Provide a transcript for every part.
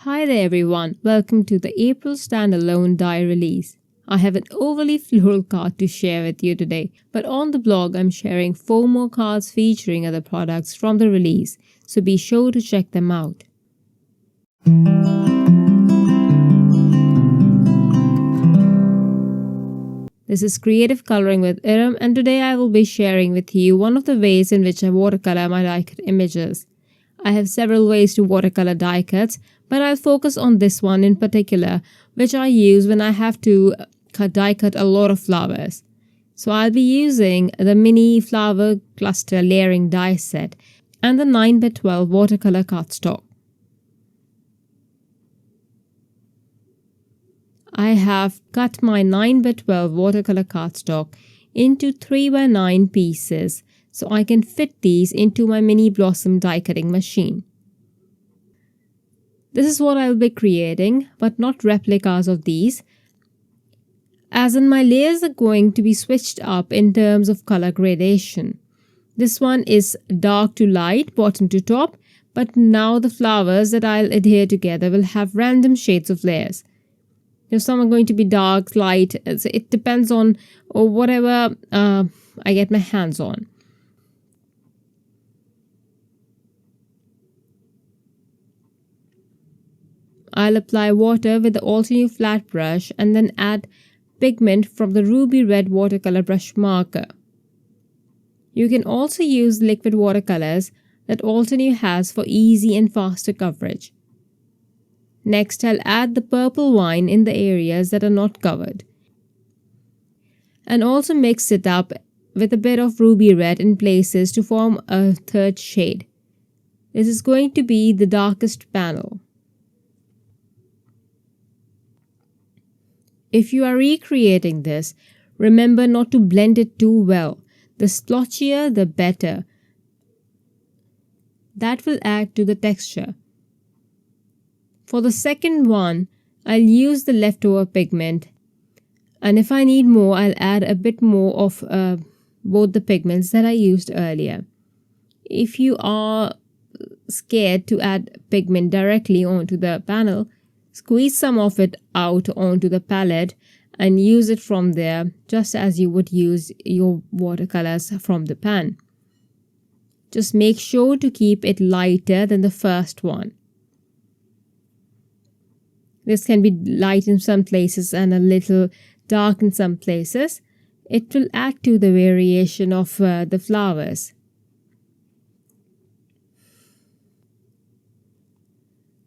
Hi there everyone, welcome to the April standalone die release. I have an overly floral card to share with you today, but on the blog I'm sharing 4 more cards featuring other products from the release, so be sure to check them out. This is Creative Coloring with Iram, and today I will be sharing with you one of the ways in which I watercolor my die cut images. I have several ways to watercolor die cuts, but I'll focus on this one in particular, which I use when I have to die cut a lot of flowers. So I'll be using the mini flower cluster layering die set and the 9x12 watercolor cardstock. I have cut my 9x12 watercolor cardstock into 3x9 pieces so I can fit these into my mini blossom die cutting machine. This is what I'll be creating, but not replicas of these, as in my layers are going to be switched up in terms of color gradation. This one is dark to light, bottom to top, but now the flowers that I'll adhere together will have random shades of layers. Some are going to be dark, light, so it depends on whatever I get my hands on. I'll apply water with the Altenew flat brush and then add pigment from the ruby red watercolor brush marker. You can also use liquid watercolors that Altenew has for easy and faster coverage. Next, I'll add the purple wine in the areas that are not covered, and also mix it up with a bit of ruby red in places to form a third shade. This is going to be the darkest panel. If you are recreating this, remember not to blend it too well. The splotchier, the better. That will add to the texture. For the second one, I'll use the leftover pigment, and if I need more, I'll add a bit more of both the pigments that I used earlier. If you are scared to add pigment directly onto the panel, squeeze some of it out onto the palette and use it from there, just as you would use your watercolors from the pan. Just make sure to keep it lighter than the first one. This can be light in some places and a little dark in some places. It will add to the variation of the flowers.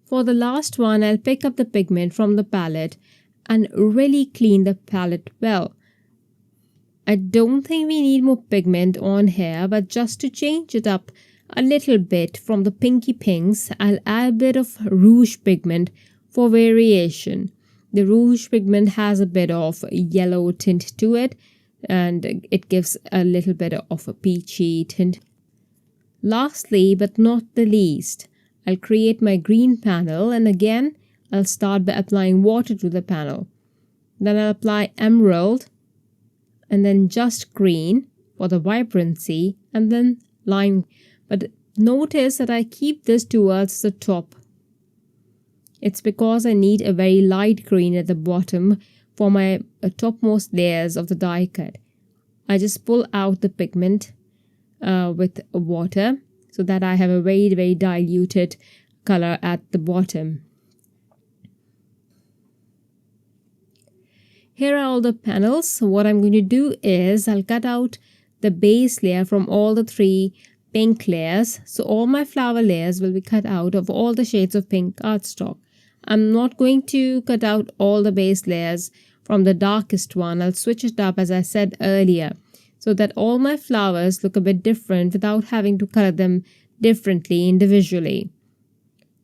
For the last one, I'll pick up the pigment from the palette and really clean the palette well. I don't think we need more pigment on here, but just to change it up a little bit from the pinky pinks, I'll add a bit of rouge pigment for variation. The rouge pigment has a bit of yellow tint to it, and it gives a little bit of a peachy tint. Lastly, but not the least, I'll create my green panel, and again, I'll start by applying water to the panel. Then I'll apply emerald, and then just green for the vibrancy, and then lime. But notice that I keep this towards the top. It's because I need a very light green at the bottom for my topmost layers of the die cut. I just pull out the pigment with water so that I have a very, very diluted color at the bottom. Here are all the panels. What I'm going to do is I'll cut out the base layer from all the 3 pink layers. So all my flower layers will be cut out of all the shades of pink cardstock. I'm not going to cut out all the base layers from the darkest one. I'll switch it up, as I said earlier, so that all my flowers look a bit different without having to color them differently individually.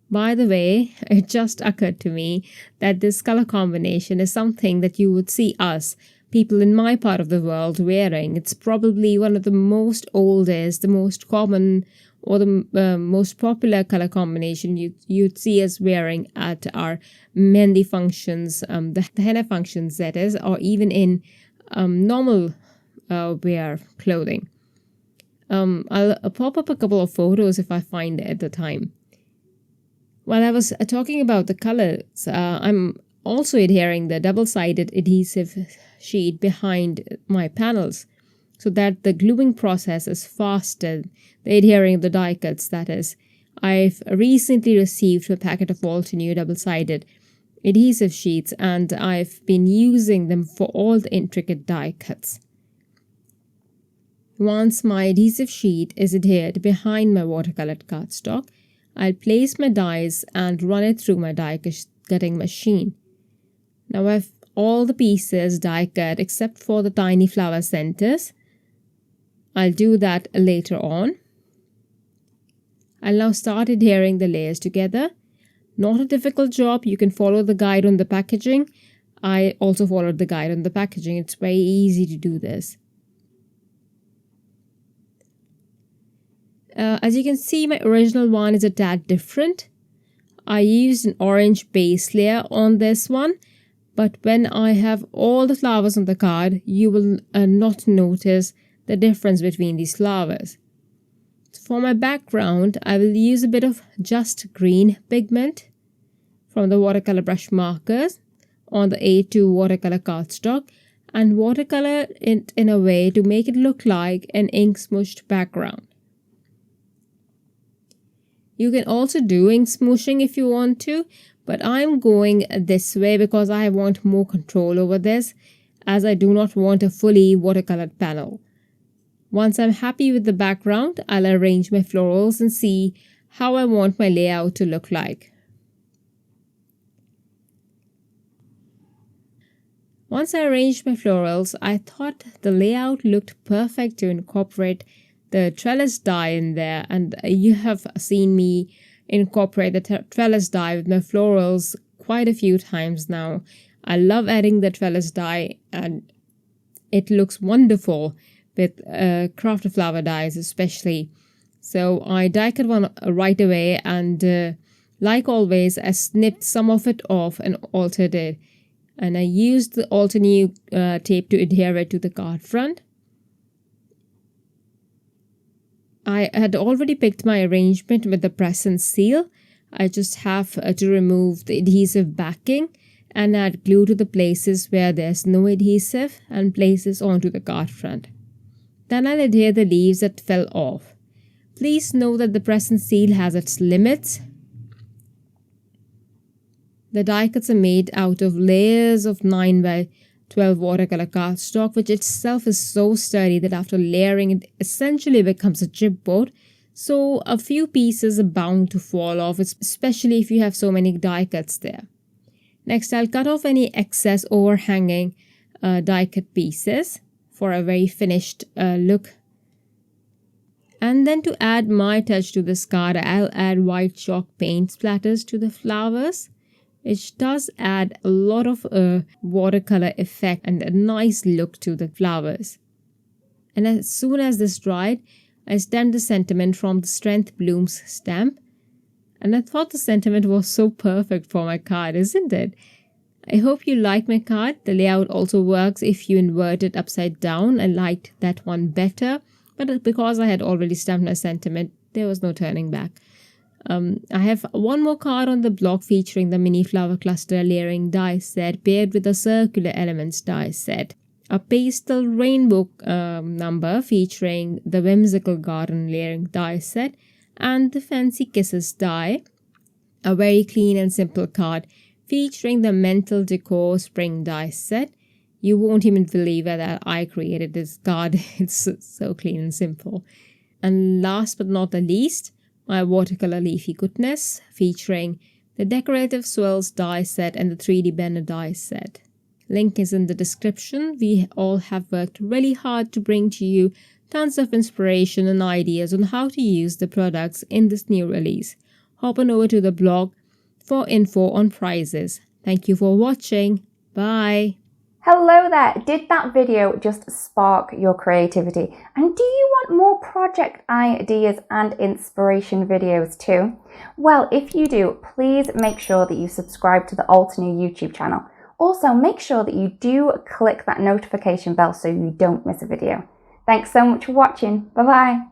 By the way, it just occurred to me that this color combination is something that you would see us, people in my part of the world, wearing. It's probably one of the most oldest, the most common, or the most popular color combination you'd see us wearing at our mehndi functions, the henna functions that is, or even in normal wear clothing. I'll pop up a couple of photos if I find it at the time. While I was talking about the colors, I'm also adhering the double-sided adhesive sheet behind my panels so that the gluing process is faster, the adhering of the die cuts, that is. I've recently received a packet of Altenew double-sided adhesive sheets and I've been using them for all the intricate die cuts. Once my adhesive sheet is adhered behind my watercolor cardstock, I'll place my dies and run it through my die cutting machine. Now I've all the pieces die cut except for the tiny flower centers. I'll do that later on. I'll now start adhering the layers together. Not a difficult job. You can follow the guide on the packaging. I also followed the guide on the packaging. It's very easy to do this. As you can see, my original one is a tad different. I used an orange base layer on this one, but when I have all the flowers on the card, you will not notice the difference between these flowers. So for my background, I will use a bit of just green pigment from the watercolor brush markers on the A2 watercolor cardstock and watercolor it in a way to make it look like an ink smooshed background. You can also do ink smooshing if you want to, but I'm going this way because I want more control over this, as I do not want a fully watercolored panel. Once I'm happy with the background, I'll arrange my florals and see how I want my layout to look like. Once I arranged my florals, I thought the layout looked perfect to incorporate the trellis die in there, and you have seen me incorporate the trellis die with my florals quite a few times now. I love adding the trellis die and it looks wonderful with crafted flower dies especially. So I die cut one right away and like always I snipped some of it off and altered it, and I used the Altenew tape to adhere it to the card front. I had already picked my arrangement with the press and seal. I just have to remove the adhesive backing and add glue to the places where there's no adhesive and place this onto the card front. Then I'll adhere the leaves that fell off. Please know that the press and seal has its limits. The die cuts are made out of layers of 9x12 watercolor cardstock, which itself is so sturdy that after layering it essentially becomes a chipboard, so a few pieces are bound to fall off, especially if you have so many die cuts there. Next, I'll cut off any excess overhanging die cut pieces for a very finished look. And then to add my touch to this card, I'll add white chalk paint splatters to the flowers, which does add a lot of watercolor effect and a nice look to the flowers. And as soon as this dried, I stamped the sentiment from the Strength Blooms stamp. And I thought the sentiment was so perfect for my card, isn't it? I hope you like my card. The layout also works if you invert it upside down. I liked that one better, but because I had already stamped my sentiment, there was no turning back. I have one more card on the block featuring the mini flower cluster layering die set paired with a circular elements die set, a pastel rainbow number featuring the whimsical garden layering die set, and the fancy kisses die, a very clean and simple card featuring the mental decor spring die set. You won't even believe that I created this card. It's so clean and simple. And last but not the least, my watercolor leafy goodness featuring the decorative swirls die set and the 3D banner die set. Link is in the description. We all have worked really hard to bring to you tons of inspiration and ideas on how to use the products in this new release. Hop on over to the blog for info on prices. Thank you for watching. Bye. Hello there! Did that video just spark your creativity? And do you want more project ideas and inspiration videos too? Well, if you do, please make sure that you subscribe to the Altenew YouTube channel. Also, make sure that you do click that notification bell so you don't miss a video. Thanks so much for watching. Bye bye!